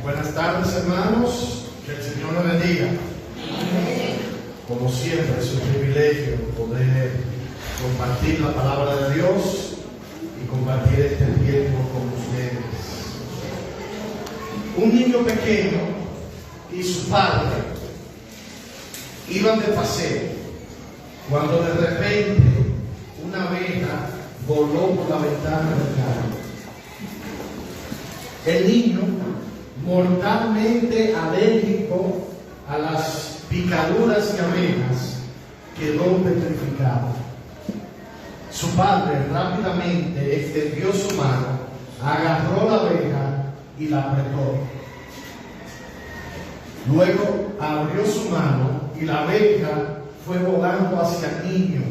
Buenas tardes, hermanos. Que el Señor nos bendiga. Como siempre, es un privilegio poder compartir la palabra de Dios y compartir este tiempo con ustedes. Un niño pequeño y su padre iban de paseo cuando de repente una abeja voló por la ventana del carro. El niño, mortalmente alérgico a las picaduras de abejas, quedó petrificado. Su padre rápidamente extendió su mano, agarró la abeja y la apretó. Luego abrió su mano y la abeja fue volando hacia el niño.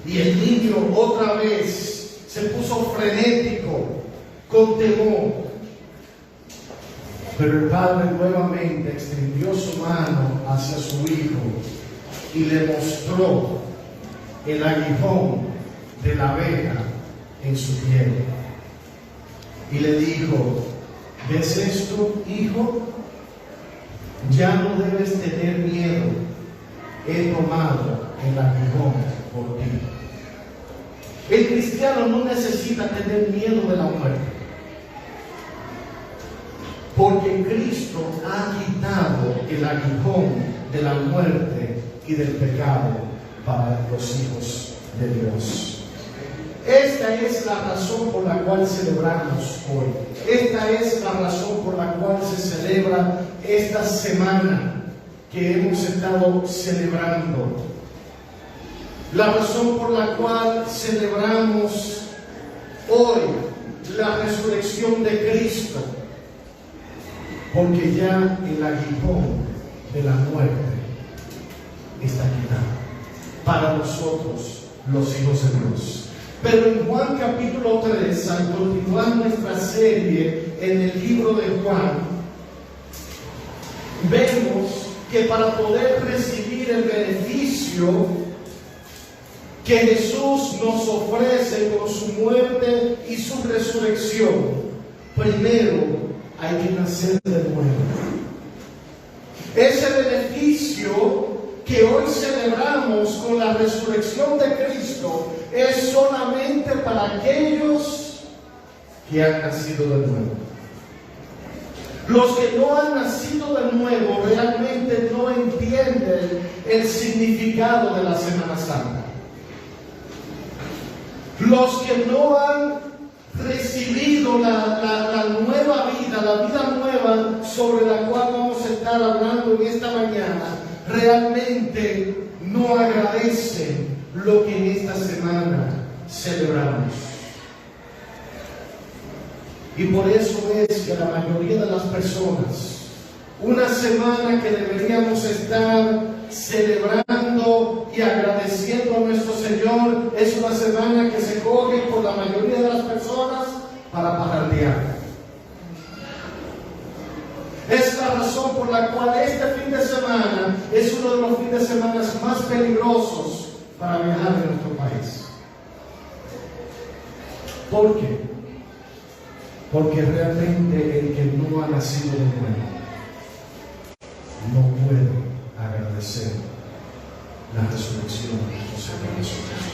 Y el niño otra vez se puso frenético, con temor. Pero el padre nuevamente extendió su mano hacia su hijo y le mostró el aguijón de la abeja en su piel. Y le dijo: ¿ves esto, hijo? Ya no debes tener miedo. He tomado el aguijón por ti. El cristiano no necesita tener miedo de la muerte, porque Cristo ha quitado el aguijón de la muerte y del pecado para los hijos de Dios. Esta es la razón por la cual celebramos hoy. Esta es la razón por la cual se celebra esta semana que hemos estado celebrando. La razón por la cual celebramos hoy la resurrección de Cristo. Porque ya el aguijón de la muerte está quitado para nosotros, los hijos de Dios. Pero en Juan capítulo 3, al continuar nuestra serie en el libro de Juan, vemos que para poder recibir el beneficio que Jesús nos ofrece con su muerte y su resurrección, primero hay que nacer de nuevo. Ese beneficio que hoy celebramos con la resurrección de Cristo es solamente para aquellos que han nacido de nuevo. Los que no han nacido de nuevo realmente no entienden el significado de la Semana Santa. Los que no han recibido la nueva vida, la vida nueva sobre la cual vamos a estar hablando en esta mañana, realmente no agradecen lo que en esta semana celebramos. Y por eso es que la mayoría de las personas, una semana que deberíamos estar celebrando y agradeciendo a nuestro Señor, es una semana que se coge por la mayoría de las personas para parrandear. Es la razón por la cual este fin de semana es uno de los fines de semana más peligrosos para viajar en nuestro país. ¿Por qué? Porque realmente el que no ha nacido de nuevo no puede agradecer la resurrección de nuestro Señor Jesucristo.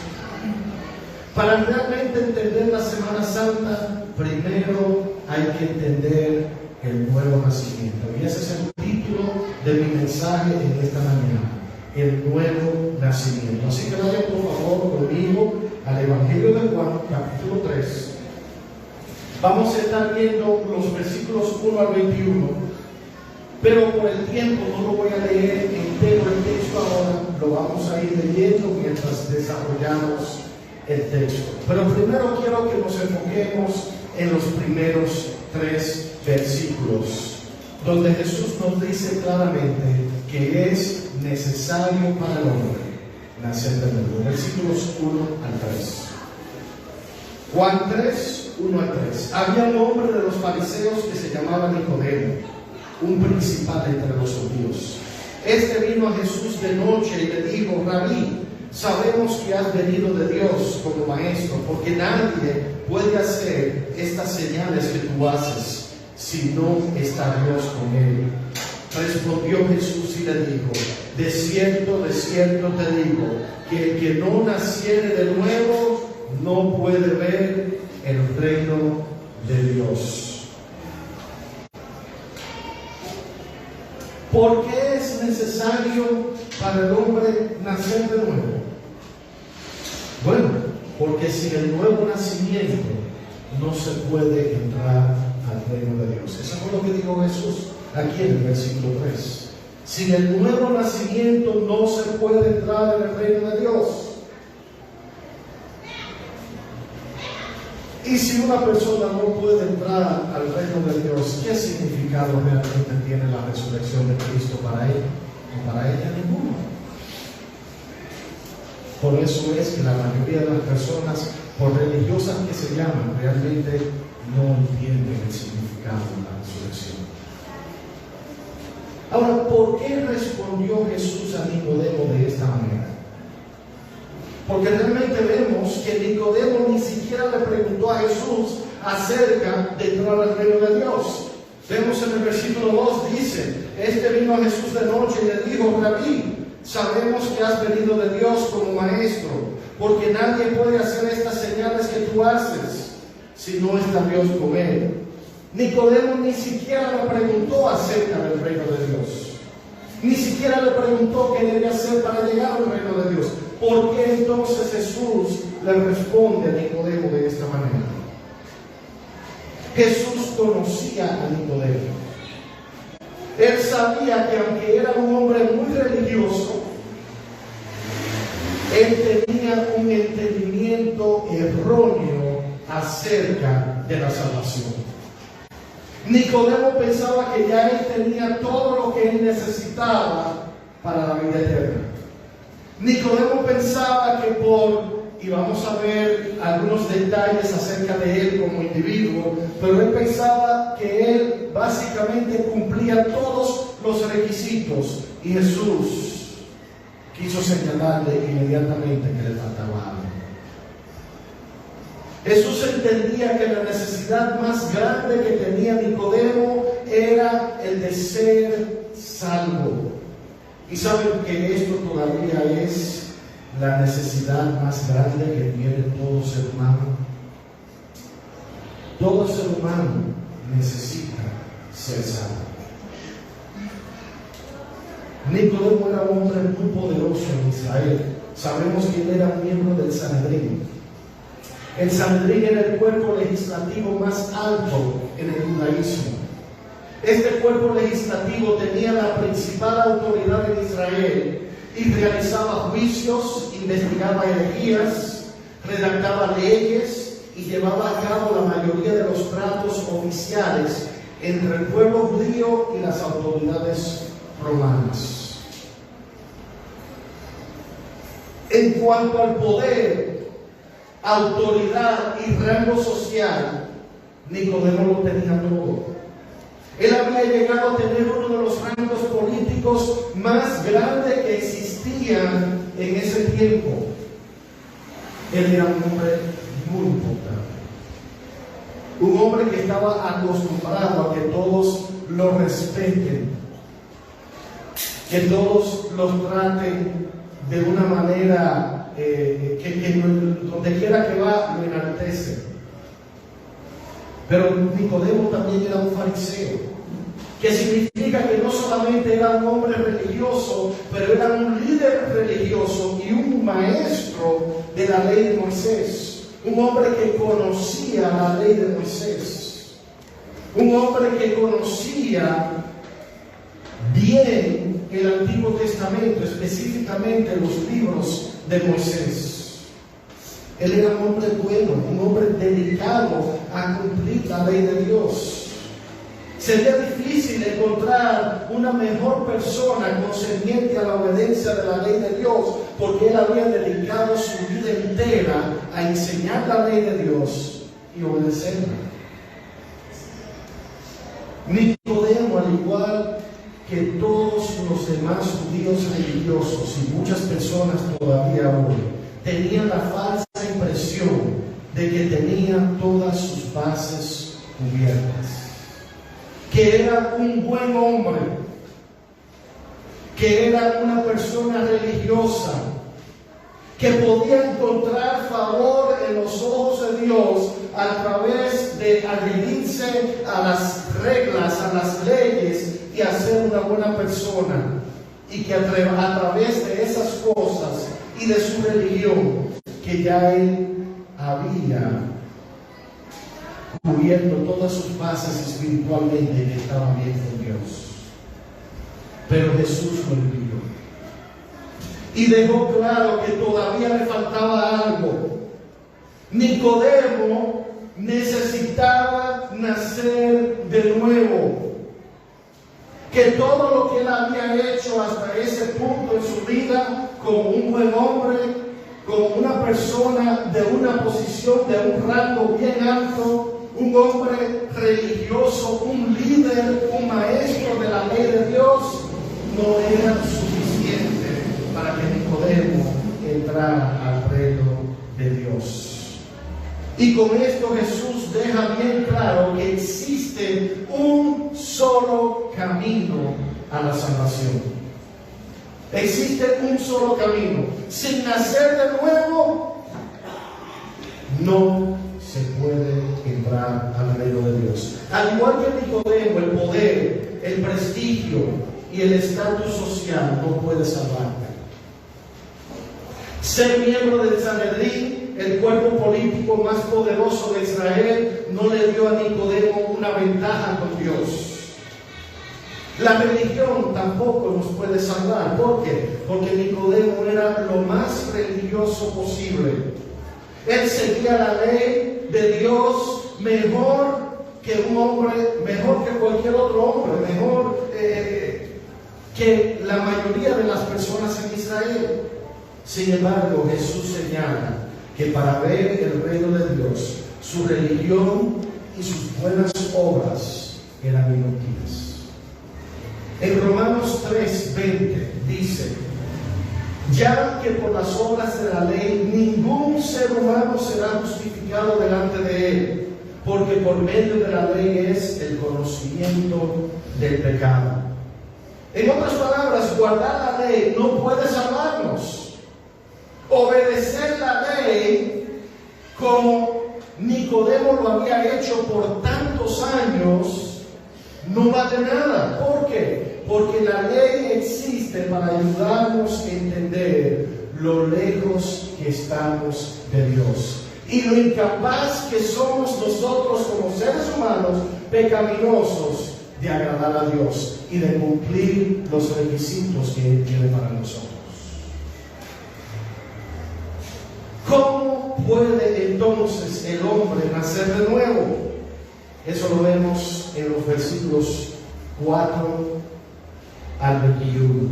Para realmente entender la Semana Santa, primero hay que entender el nuevo nacimiento. Y ese es el título de mi mensaje en esta mañana: el nuevo nacimiento. Así que vayan por favor conmigo al Evangelio de Juan, capítulo 3. Vamos a estar viendo los versículos 1 al 21. Pero por el tiempo no lo voy a leer entero el texto ahora, lo vamos a ir leyendo mientras desarrollamos el texto. Pero primero quiero que nos enfoquemos en los primeros 3 versículos, donde Jesús nos dice claramente que es necesario para el hombre nacer de nuevo. Versículos 1 al 3. Juan 3, 1 al 3. Había un hombre de los fariseos que se llamaba Nicodemo, un principal entre los judíos. Este vino a Jesús de noche y le dijo: Rabí, sabemos que has venido de Dios como maestro, porque nadie puede hacer estas señales que tú haces si no está Dios con él. Respondió Jesús y le dijo: de cierto te digo, que el que no naciere de nuevo no puede ver el reino de Dios. ¿Por qué es necesario para el hombre nacer de nuevo? Bueno, porque sin el nuevo nacimiento no se puede entrar al reino de Dios. Eso fue lo que dijo Jesús aquí en el versículo 3. Sin el nuevo nacimiento no se puede entrar en el reino de Dios. Y si una persona no puede entrar al reino de Dios, ¿qué significado realmente tiene la resurrección de Cristo para él? O para ella, ninguno. Por eso es que la mayoría de las personas, por religiosas que se llaman, realmente no entienden el significado de la resurrección. Ahora, ¿por qué respondió Jesús a Nicodemo de esta manera? Porque realmente vemos que Nicodemo ni siquiera le preguntó a Jesús acerca de entrar al reino de Dios. Vemos en el versículo 2, dice: vino a Jesús de noche y le dijo: Rabí, sabemos que has venido de Dios como maestro, porque nadie puede hacer estas señales que tú haces si no está Dios con él. Nicodemo ni siquiera le preguntó acerca del reino de Dios. Ni siquiera le preguntó qué debía hacer para llegar al reino de Dios. ¿Por qué entonces Jesús le responde a Nicodemo de esta manera? Jesús conocía a Nicodemo. Él sabía que aunque era un hombre muy religioso, él tenía un entendimiento erróneo acerca de la salvación. Nicodemo pensaba que ya él tenía todo lo que él necesitaba para la vida eterna. Nicodemo pensaba que y vamos a ver algunos detalles acerca de él como individuo, pero él pensaba que él básicamente cumplía todos los requisitos, y Jesús quiso señalarle inmediatamente que le faltaba algo. Jesús entendía que la necesidad más grande que tenía Nicodemo era el de ser salvo. Y saben que esto todavía es la necesidad más grande que tiene todo ser humano. Todo ser humano necesita ser salvo. Nicodemo era un hombre muy poderoso en Israel. Sabemos que él era miembro del Sanedrín. El Sanedrín era el cuerpo legislativo más alto en el judaísmo. Este cuerpo legislativo tenía la principal autoridad en Israel y realizaba juicios, investigaba herejías, redactaba leyes y llevaba a cabo la mayoría de los tratos oficiales entre el pueblo judío y las autoridades romanas. En cuanto al poder, autoridad y rango social, Nicodemo lo tenía todo. Él había llegado a tener uno de los rangos políticos más grandes que existían en ese tiempo. Él era un hombre muy importante. Un hombre que estaba acostumbrado a que todos lo respeten, que todos los traten de una manera que donde quiera que va lo enaltece. Pero Nicodemo también era un fariseo, que significa que no solamente era un hombre religioso, pero era un líder religioso y un maestro de la ley de Moisés. Un hombre que conocía la ley de Moisés. Un hombre que conocía bien el Antiguo Testamento, específicamente los libros de Moisés. Él era un hombre bueno, un hombre dedicado a cumplir la ley de Dios. Sería difícil encontrar una mejor persona concerniente a la obediencia de la ley de Dios, porque él había dedicado su vida entera a enseñar la ley de Dios y obedecerla. Nicodemo, al igual que todos los demás judíos religiosos y muchas personas todavía hoy, tenían la falsa impresión de que tenían todas sus bases cubiertas. que era un buen hombre, que era una persona religiosa, que podía encontrar favor en los ojos de Dios a través de adherirse a las reglas, a las leyes y a ser una buena persona. Y que a través de esas cosas y de su religión, que ya él había cubierto todas sus bases espiritualmente, que estaba bien con Dios. Pero Jesús lo envió y dejó claro que todavía le faltaba algo. Nicodemo necesitaba nacer de nuevo, que todo lo que él había hecho hasta ese punto en su vida, como un buen hombre, como una persona de una posición, de un rango bien alto, un hombre religioso, un líder, un maestro de la ley de Dios, no era suficiente para que Nicodemo entrara al reino de Dios. Y con esto Jesús deja bien claro que existe un solo camino a la salvación. Existe un solo camino. Sin nacer de nuevo, no se puede entrar al reino de Dios. Al igual que Nicodemo, el poder, el prestigio y el estatus social no puede salvarte. Ser miembro del Sanedrín, el cuerpo político más poderoso de Israel, no le dio a Nicodemo una ventaja con Dios. La religión tampoco nos puede salvar. ¿Por qué? Porque Nicodemo era lo más religioso posible. Él seguía la ley de Dios mejor que un hombre, mejor que cualquier otro hombre, mejor que la mayoría de las personas en Israel. Sin embargo, Jesús señala que para ver el reino de Dios, su religión y sus buenas obras eran inútiles. En Romanos 3:20 dice: ya que por las obras de la ley ningún ser humano será justificado delante de él, porque por medio de la ley es el conocimiento del pecado. En otras palabras, guardar la ley no puede salvarnos. Obedecer la ley, como Nicodemo lo había hecho por tantos años, no vale nada. ¿Por qué? Porque la ley existe para ayudarnos a entender lo lejos que estamos de Dios y lo incapaz que somos nosotros como seres humanos pecaminosos de agradar a Dios y de cumplir los requisitos que Él tiene para nosotros. ¿Cómo puede entonces el hombre nacer de nuevo? Eso lo vemos en los versículos 4 al 21.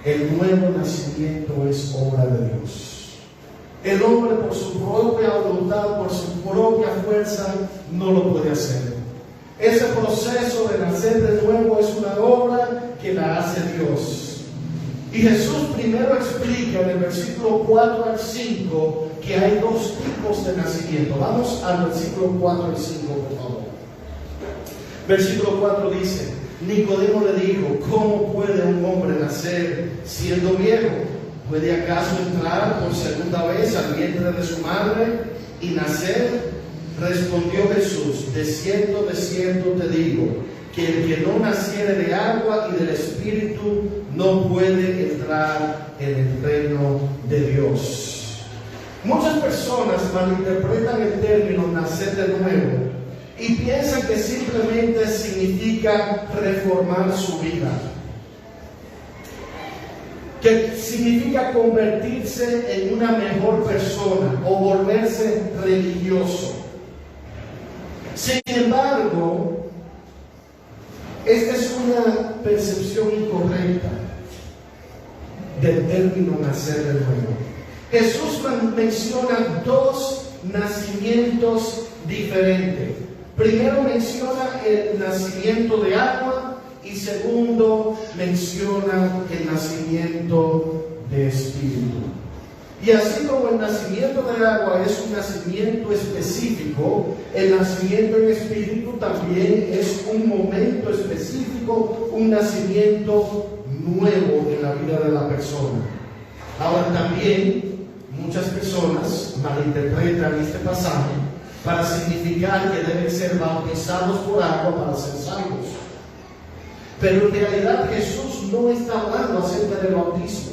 El nuevo nacimiento es obra de Dios. El hombre por su propia voluntad, por su propia fuerza, no lo puede hacer. Ese proceso de nacer de nuevo es una obra que la hace Dios. Y Jesús primero explica en el versículo 4 al 5 que hay dos tipos de nacimiento. Vamos al versículo 4 al 5, por favor. Versículo 4 dice: Nicodemo le dijo: ¿cómo puede un hombre nacer siendo viejo? ¿Puede acaso entrar por segunda vez al vientre de su madre y nacer? Respondió Jesús: de cierto te digo, que el que no naciere de agua y del Espíritu no puede entrar en el reino de Dios. Muchas personas malinterpretan el término nacer de nuevo y piensan que simplemente significa reformar su vida, que significa convertirse en una mejor persona o volverse religioso. Sin embargo, esta es una percepción incorrecta del término nacer de nuevo. Jesús menciona dos nacimientos diferentes. Primero menciona el nacimiento de agua y segundo menciona el nacimiento de espíritu. Y así como el nacimiento del agua es un nacimiento específico, el nacimiento en espíritu también es un momento específico, un nacimiento nuevo en la vida de la persona. Ahora también muchas personas malinterpretan este pasaje para significar que deben ser bautizados por agua para ser salvos. Pero en realidad Jesús no está hablando acerca del bautismo.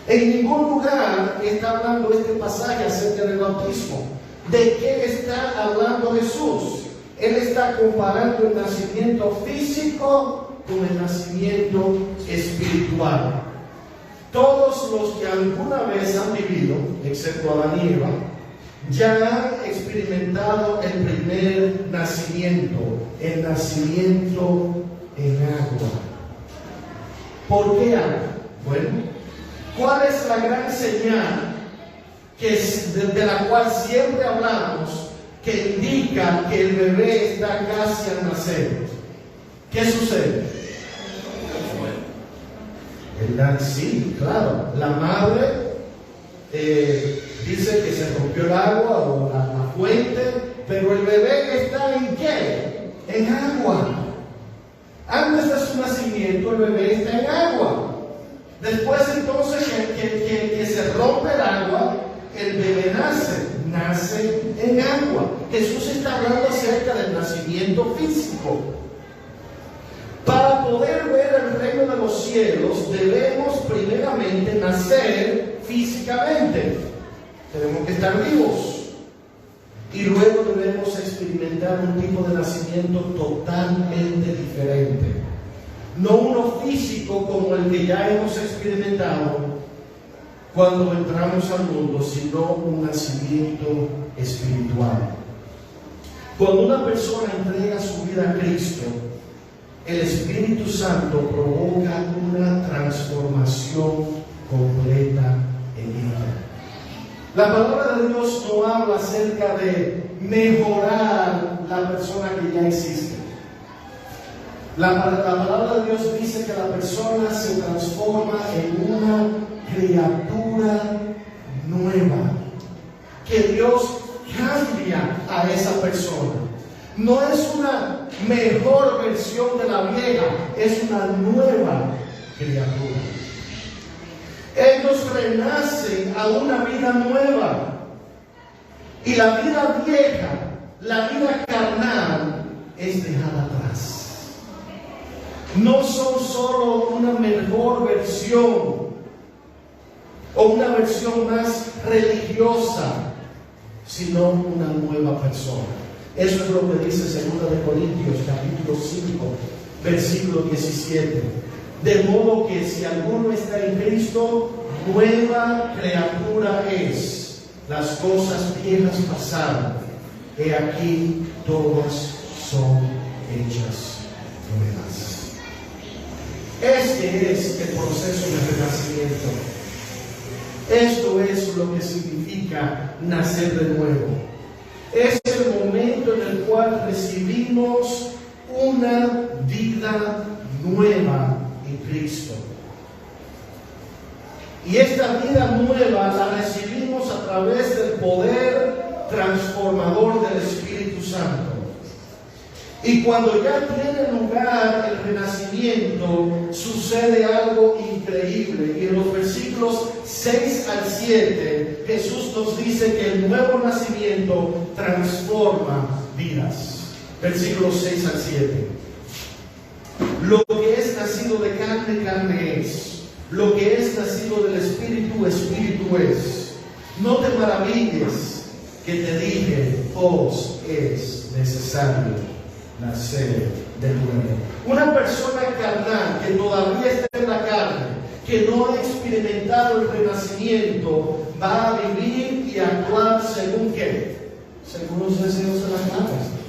En ningún lugar está hablando este pasaje acerca del bautismo. ¿De qué está hablando Jesús? Él está comparando el nacimiento físico con el nacimiento espiritual. Todos los que alguna vez han vivido, excepto Adán y Eva, ya han experimentado el primer nacimiento, el nacimiento en agua. ¿Por qué agua? Bueno, ¿cuál es la gran señal de la cual siempre hablamos que indica que el bebé está casi al nacer? ¿Qué sucede? Sí, claro, la madre dice que se rompió el agua o la fuente, pero el bebé está ¿en qué? En agua. Antes de su nacimiento el bebé está en agua. Después entonces que se rompe el agua, el bebé nace en agua. Jesús está hablando acerca del nacimiento físico. Para poder ver el reino de los cielos debemos primeramente nacer físicamente. Tenemos que estar vivos. Y luego debemos experimentar un tipo de nacimiento totalmente diferente. No uno físico como el que ya hemos experimentado cuando entramos al mundo, sino un nacimiento espiritual. Cuando una persona entrega su vida a Cristo, el Espíritu Santo provoca una transformación completa en ella. La palabra de Dios no habla acerca de mejorar la persona que ya existe. La palabra de Dios dice que la persona se transforma en una criatura nueva, que Dios cambia a esa persona. No es una mejor versión de la vieja, es una nueva criatura. Ellos renacen a una vida nueva. Y la vida vieja, la vida carnal, es dejada atrás. No son solo una mejor versión o una versión más religiosa, sino una nueva persona. Eso es lo que dice 2 Corintios capítulo 5, versículo 17. De modo que si alguno está en Cristo, nueva criatura es. Las cosas viejas pasaron, he aquí todas son hechas nuevas. Este es el proceso de renacimiento. Esto es lo que significa nacer de nuevo. Es el momento en el cual recibimos una vida nueva en Cristo. Y esta vida nueva la recibimos a través del poder transformador del Espíritu Santo. Y cuando ya tiene lugar el renacimiento, sucede algo increíble. Y en los versículos 6 al 7, Jesús nos dice que el nuevo nacimiento transforma vidas. Versículos 6 al 7. Lo que es nacido de carne, carne es. Lo que es nacido del Espíritu, Espíritu es. No te maravilles que te dije, os es necesario nacer de nuevo. Una persona carnal que todavía está en la carne, que no ha experimentado el renacimiento, va a vivir y actuar según ¿qué? Según los deseos de la carne.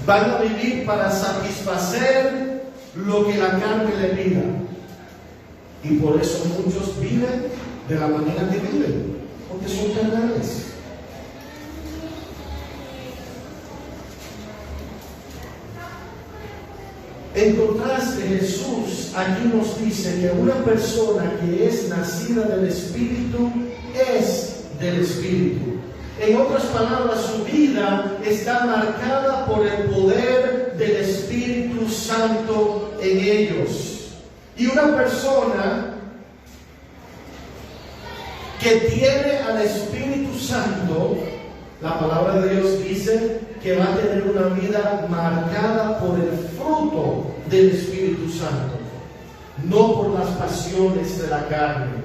Van a vivir para satisfacer lo que la carne le pida. Y por eso muchos viven de la manera que viven, porque son carnales. En contraste, Jesús aquí nos dice que una persona que es nacida del Espíritu es del Espíritu. En otras palabras, su vida está marcada por el poder del Espíritu Santo en ellos. Y una persona que tiene al Espíritu Santo, la palabra de Dios dice que va a tener una vida marcada por el fruto del Espíritu Santo, no por las pasiones de la carne,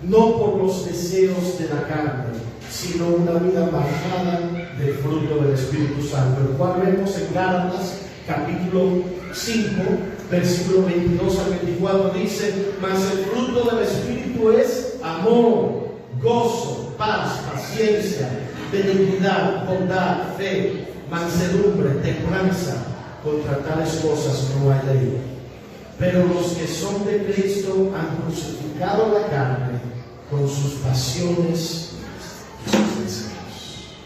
no por los deseos de la carne, sino una vida marcada del fruto del Espíritu Santo, el cual vemos en Gálatas capítulo 5, versículo 22 al 24, dice: mas el fruto del Espíritu es amor, gozo, paz, paciencia, benignidad, bondad, fe, mansedumbre, templanza. Contra tales cosas no hay ley. Pero los que son de Cristo han crucificado la carne con sus pasiones y sus deseos.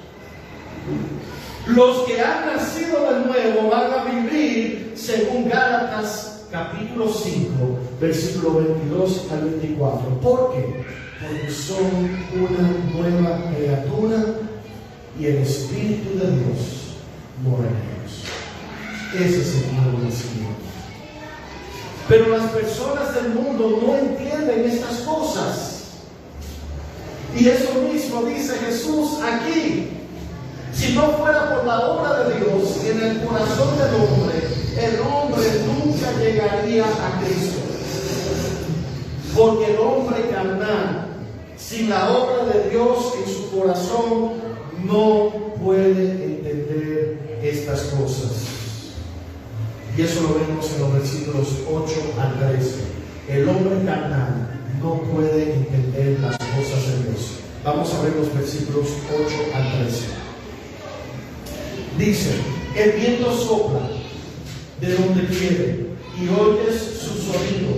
Los que han nacido de nuevo van a vivir según Gálatas capítulo 5, versículo 22 al 24. ¿Por qué? Porque son una nueva criatura y el Espíritu de Dios mora en ellos. Ese es el nuevo nacimiento. Pero las personas del mundo no entienden estas cosas. Y eso mismo dice Jesús aquí. Si no fuera por la obra de Dios en el corazón del hombre, el hombre nunca llegaría a Cristo. Porque el hombre carnal, sin la obra de Dios en su corazón, no puede entender estas cosas. Y eso lo vemos en los versículos 8 al 13. El hombre carnal no puede entender las cosas de Dios. Vamos a ver los versículos 8 al 13. Dice: el viento sopla de donde quiere y oyes su sonido,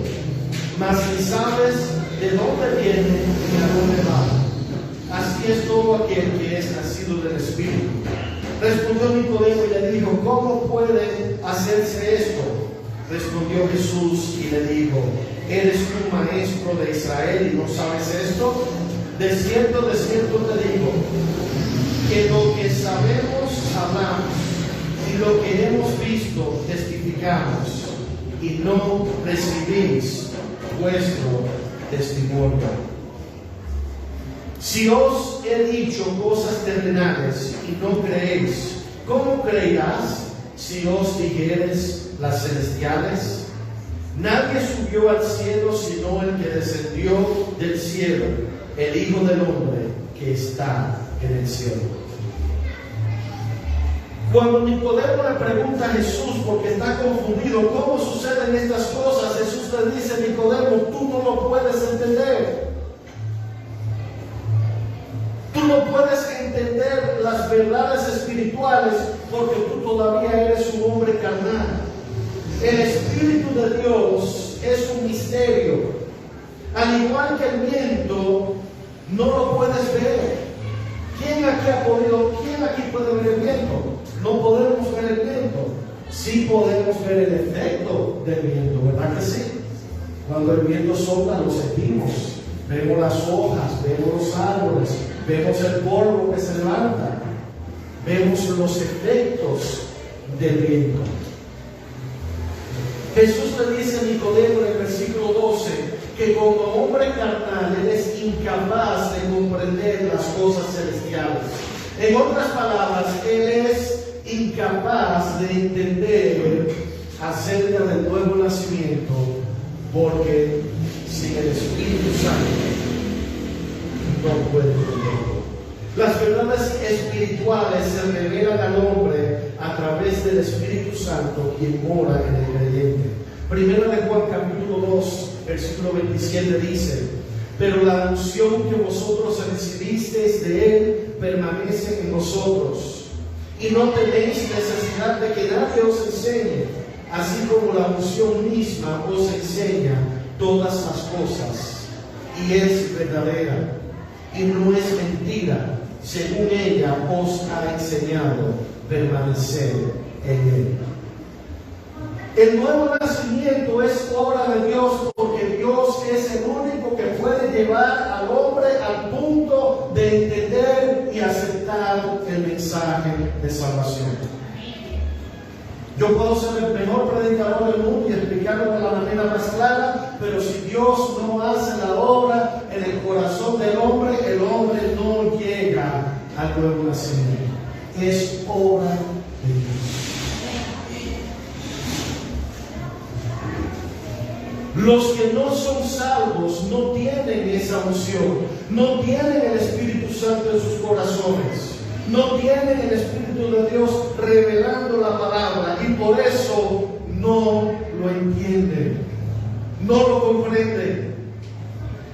mas ni sabes de dónde viene ni a dónde va. Así es todo aquel que es nacido del Espíritu. Respondió Nicodemo y le dijo: ¿cómo puede hacerse esto? Respondió Jesús y le dijo: ¿eres tú maestro de Israel y no sabes esto? De cierto te digo, que lo que sabemos hablamos, y lo que hemos visto testificamos, y no recibís vuestro testimonio. Si os he dicho cosas terrenales y no creéis, ¿cómo creerás si os dijeres las celestiales? Nadie subió al cielo sino el que descendió del cielo, el Hijo del Hombre que está en el cielo. Cuando Nicodemo le pregunta a Jesús, porque está confundido, ¿cómo suceden estas cosas? Jesús le dice: Nicodemo, tú no lo puedes entender. Tú no puedes entender las verdades espirituales porque tú todavía eres un hombre carnal. El Espíritu de Dios es un misterio. Al igual que el viento, no lo puedes ver. ¿Quién aquí puede ver el viento? No podemos ver el viento. Sí podemos ver el efecto del viento, ¿verdad que sí? Cuando el viento sopla lo sentimos. Vemos las hojas, vemos los árboles, vemos el polvo que se levanta, vemos los efectos del viento. Jesús le dice a Nicodemo en el versículo 12 que como hombre carnal él es incapaz de comprender las cosas celestiales. En otras palabras, él es incapaz de entender acerca del nuevo nacimiento, porque sin el Espíritu Santo no puede entenderlo. Las verdades espirituales se revelan al hombre a través del Espíritu Santo, quien mora en el creyente. Primera de Juan capítulo 2, versículo 27 dice: pero la unción que vosotros recibisteis de Él permanece en vosotros, y no tenéis necesidad de que nadie os enseñe, así como la unción misma os enseña todas las cosas, y es verdadera, y no es mentira, según ella os ha enseñado permanecer en Él. El nuevo nacimiento es obra de Dios, porque Dios es el único que puede llevar al hombre al punto de entender y aceptar el mensaje de salvación. Yo puedo ser el mejor predicador del mundo y explicarlo de la manera más clara, pero si Dios no hace la obra en el corazón del hombre, el hombre no llega al nuevo nacimiento. Es obra de Dios. Los que no son salvos no tienen esa unción, no tienen el Espíritu Santo en sus corazones, no tienen el Espíritu de Dios revelando la palabra y por eso no lo entienden, no lo comprenden.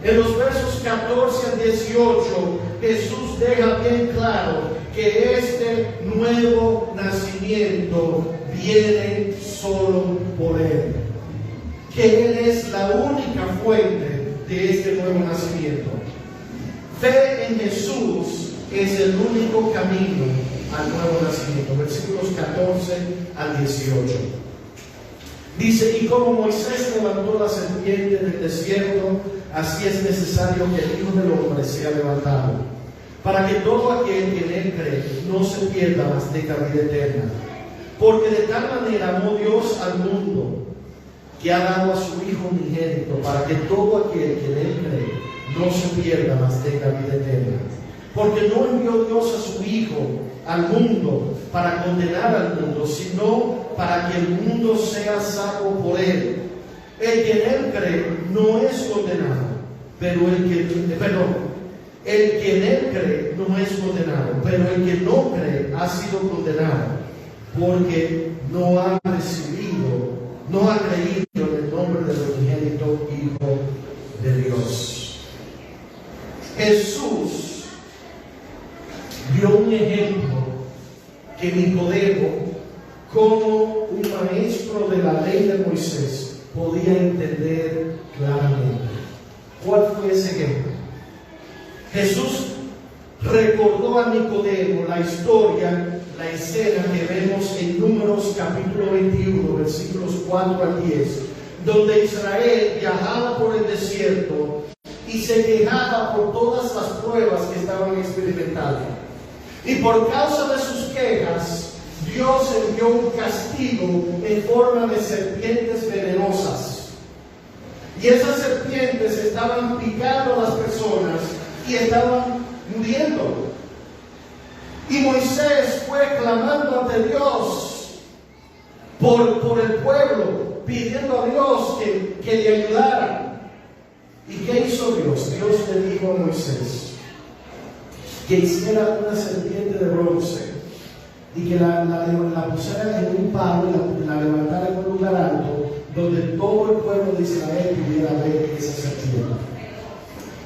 En los versos 14 al 18, Jesús deja bien claro que este nuevo nacimiento viene solo por Él, que Él es la única fuente de este nuevo nacimiento. Fe en Jesús es el único camino al nuevo nacimiento. Versículos 14 al 18. Dice: y como Moisés levantó la serpiente en el desierto, así es necesario que el Hijo del Hombre sea levantado, para que todo aquel que en él cree no se pierda, mas tenga vida eterna. Porque de tal manera amó Dios al mundo, que ha dado a su Hijo unigénito, para que todo aquel que en él cree no se pierda, mas tenga vida eterna. Porque no envió Dios a su Hijo al mundo para condenar al mundo, sino para que el mundo sea salvo por él. El que en él cree no es condenado, pero el que en él cree no es condenado, pero el que no cree ha sido condenado, porque no ha creído en el nombre del unigénito Hijo de Dios. Jesús dio un ejemplo que Nicodemo, como un maestro de la ley de Moisés, podía entender claramente. ¿Cuál fue ese ejemplo? Jesús recordó a Nicodemo la historia, la escena que vemos en Números capítulo 21, versículos 4 al 10, donde Israel viajaba por el desierto y se quejaba por todas las pruebas que estaban experimentando. Y por causa de sus quejas, Dios envió un castigo en forma de serpientes venenosas. Y esas serpientes estaban picando a las personas y estaban muriendo. Y Moisés fue clamando ante Dios por el pueblo, pidiendo a Dios que le ayudara. ¿Y qué hizo Dios? Dios le dijo a Moisés que hiciera una serpiente de bronce y que la pusiera en un palo y la levantara en un lugar alto donde todo el pueblo de Israel pudiera ver esa serpiente.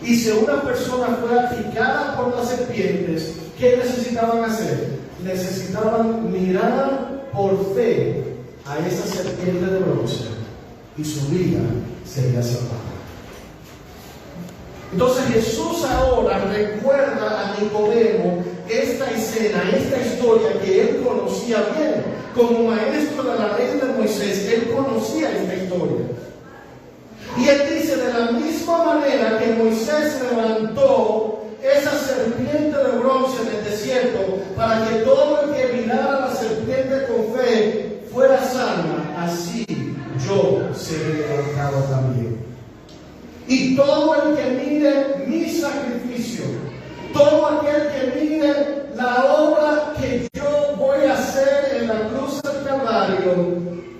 Y si una persona fuera picada por las serpientes, ¿qué necesitaban hacer? Necesitaban mirar por fe a esa serpiente de bronce y su vida sería salvada. Entonces Jesús ahora recuerda a Nicodemo esta escena, esta historia que él conocía bien. Como maestro de la ley de Moisés, él conocía esta historia. Y él dice: de la misma manera que Moisés levantó esa serpiente de bronce en el desierto para que todo el que mirara la serpiente con fe fuera salva, así yo seré levantado también. Y todo el que mire mi sacrificio, todo aquel que mire la obra que yo voy a hacer en la cruz del Calvario,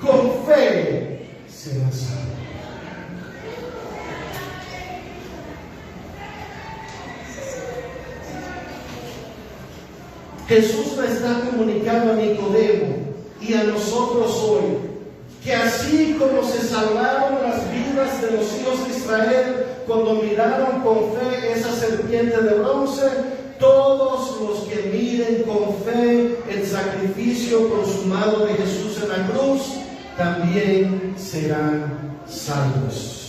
con fe será salvo. Jesús le está comunicando a Nicodemo y a nosotros hoy que así como se salvaron las vidas de los hijos de Israel cuando miraron con fe esa serpiente de bronce, todos los que miren con fe el sacrificio consumado de Jesús en la cruz también serán salvos.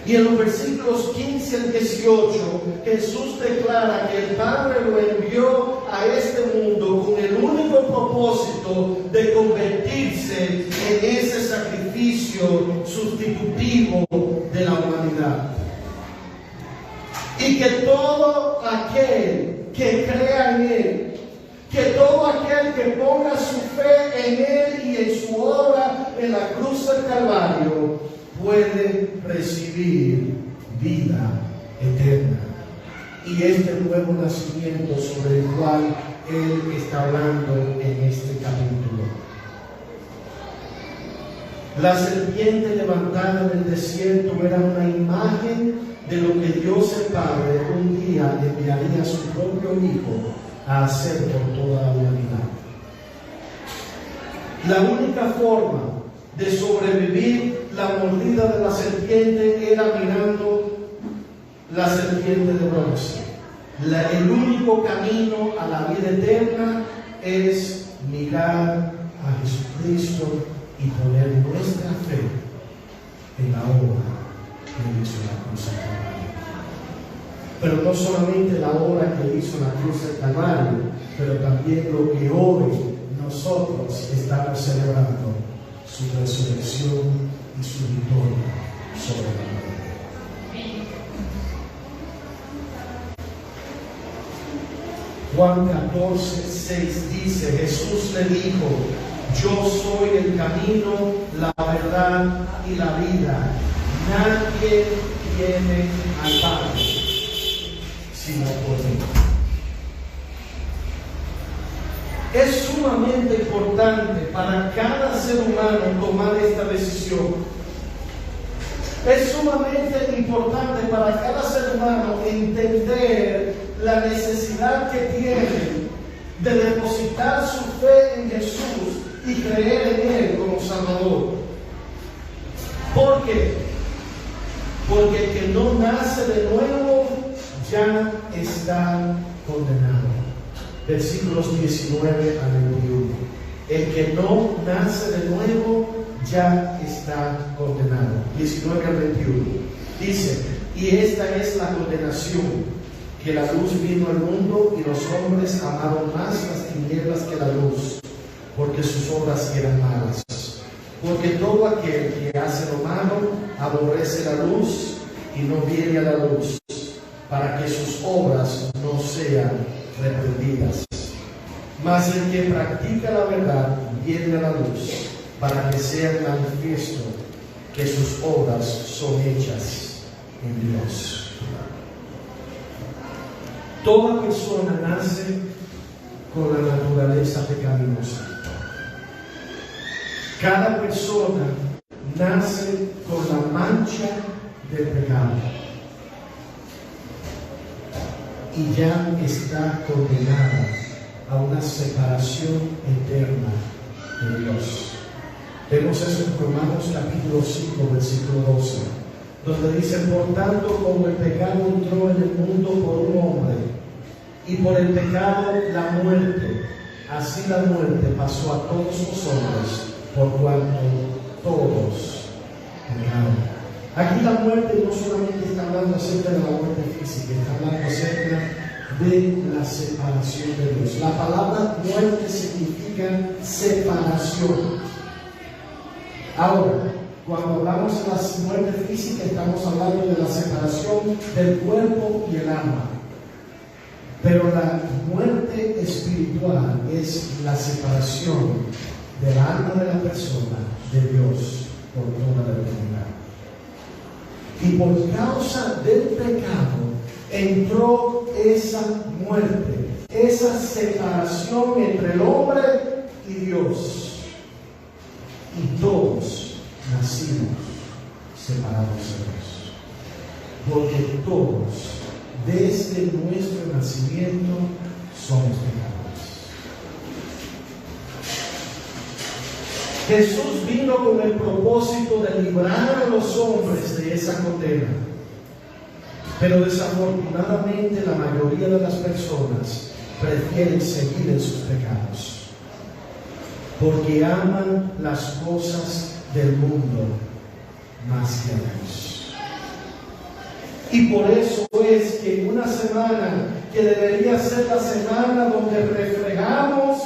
Y en los versículos 15 al 18, Jesús declara que el Padre lo envió a este mundo con el único propósito de convertirse en ese sacrificio sustitutivo de la humanidad. Y que todo aquel que crea en Él, que todo aquel que ponga su fe en Él y en su obra en la cruz del Calvario, puede recibir vida eterna. Y este nuevo nacimiento sobre el cual Él está hablando en este capítulo. La serpiente levantada en el desierto era una imagen de lo que Dios el Padre un día enviaría a su propio Hijo a hacer por toda la humanidad. La única forma de sobrevivir la mordida de la serpiente era mirando la serpiente de bronce. El único camino a la vida eterna es mirar a Jesucristo y poner nuestra fe en la obra que hizo en la cruz del Calvario. Pero no solamente la obra que hizo en la cruz del Calvario, pero también lo que hoy nosotros estamos celebrando, su resurrección y su victoria sobre la muerte. Juan 14:6 dice, Jesús le dijo, yo soy el camino, la verdad y la vida. Nadie viene al Padre sino por mí. Es sumamente importante para cada ser humano tomar esta decisión. Es sumamente importante para cada ser humano entender la necesidad que tiene de depositar su fe en Jesús y creer en Él como Salvador. ¿Por qué? Porque el que no nace de nuevo ya está condenado. Versículos 19 al 21. El que no nace de nuevo ya está condenado. 19 al 21. Dice, y esta es la condenación, que la luz vino al mundo y los hombres amaron más las tinieblas que la luz, porque sus obras eran malas. Porque todo aquel que hace lo malo aborrece la luz y no viene a la luz, para que sus obras no sean reprendidas. Mas el que practica la verdad viene a la luz, para que sea manifiesto que sus obras son hechas en Dios. Toda persona nace con la naturaleza pecaminosa. Cada persona nace con la mancha del pecado y ya está condenada a una separación eterna de Dios. Vemos eso en Romanos capítulo 5, versículo 12, donde dice, por tanto, como el pecado entró en el mundo por un hombre, y por el pecado la muerte, así la muerte pasó a todos los hombres, por cuanto todos pecaron. Aquí la muerte no solamente está hablando acerca de la muerte física, está hablando acerca de la separación de Dios. La palabra muerte significa separación. Ahora, cuando hablamos de la muerte física, estamos hablando de la separación del cuerpo y el alma. Pero la muerte espiritual es la separación del alma de la persona de Dios por toda la eternidad. Y por causa del pecado entró esa muerte, esa separación entre el hombre y Dios. Y todos nacimos separados de Dios. Porque todos, desde nuestro nacimiento, somos pecadores. Jesús vino con el propósito de librar a los hombres de esa condena. Pero desafortunadamente la mayoría de las personas prefieren seguir en sus pecados, porque aman las cosas del mundo más que a Dios. Y por eso es que en una semana que debería ser la semana donde reflejamos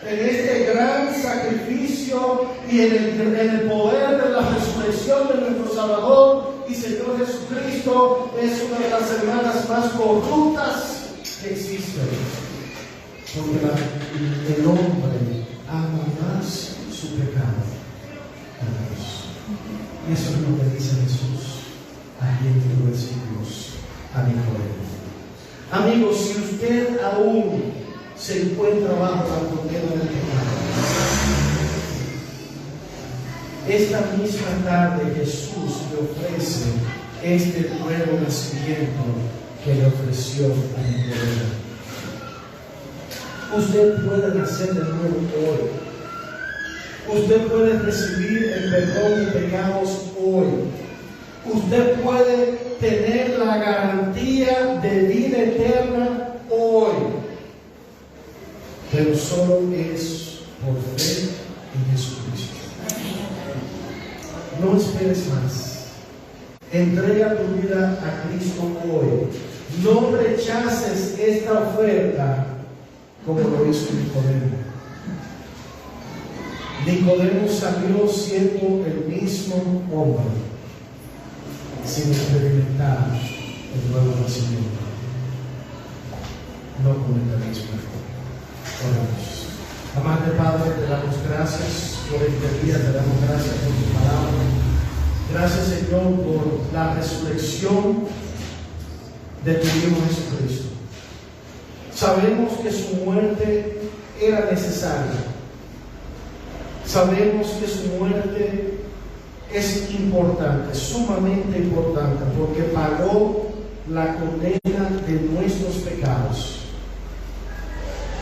en este gran sacrificio y en el poder de la resurrección de nuestro Salvador y Señor Jesucristo, es una de las semanas más corruptas que existen. Porque el hombre ama más su pecado a Dios. Y eso es lo que dice Jesús aquí en los versículos a Nicodemo. Amigos, si usted aún se encuentra bajo la condena del pecado, esta misma tarde Jesús le ofrece este nuevo nacimiento que le ofreció a Nicodemo. Usted puede nacer de nuevo hoy. Usted puede recibir el perdón de pecados hoy. Usted puede tener la garantía de vida eterna hoy. Pero solo es por fe en Jesucristo. No esperes más. Entrega tu vida a Cristo hoy. No rechaces esta oferta como lo hizo Nicodemo. Nicodemo salió siendo el mismo hombre, sin experimentar el nuevo nacimiento. No cometa el mismo error. Oramos. Amante Padre, te damos gracias por este día, te damos gracias por tu palabra. Gracias, Señor, por la resurrección de tu Hijo Jesucristo. Sabemos que su muerte era necesaria. Sabemos que su muerte es importante, sumamente importante, porque pagó la condena de nuestros pecados.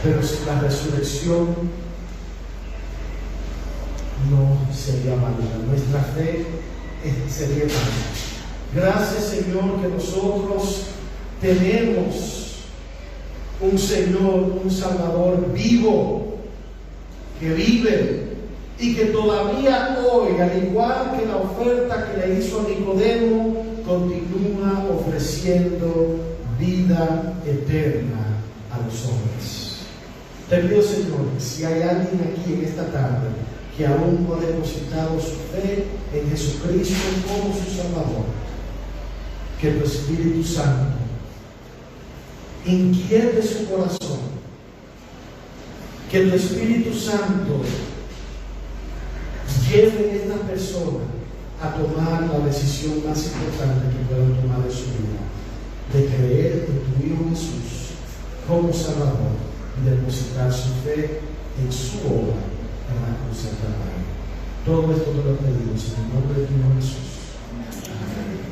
Pero sin la resurrección no sería válida. Nuestra fe sería válida. Gracias, Señor, que nosotros tenemos un Señor, un Salvador vivo, que vive y que todavía hoy, al igual que la oferta que le hizo a Nicodemo, continúa ofreciendo vida eterna a los hombres. Te pido, Señor, si hay alguien aquí en esta tarde que aún no ha depositado su fe en Jesucristo como su Salvador, que tu Espíritu Santo inquiete su corazón, que tu Espíritu Santo lleve a esta persona a tomar la decisión más importante que puedan tomar en su vida, de creer en tu Hijo Jesús como Salvador y depositar su fe en su obra en la cruz del Calvario. Todo esto te lo pedimos en el nombre de tu Hijo Jesús. Amén.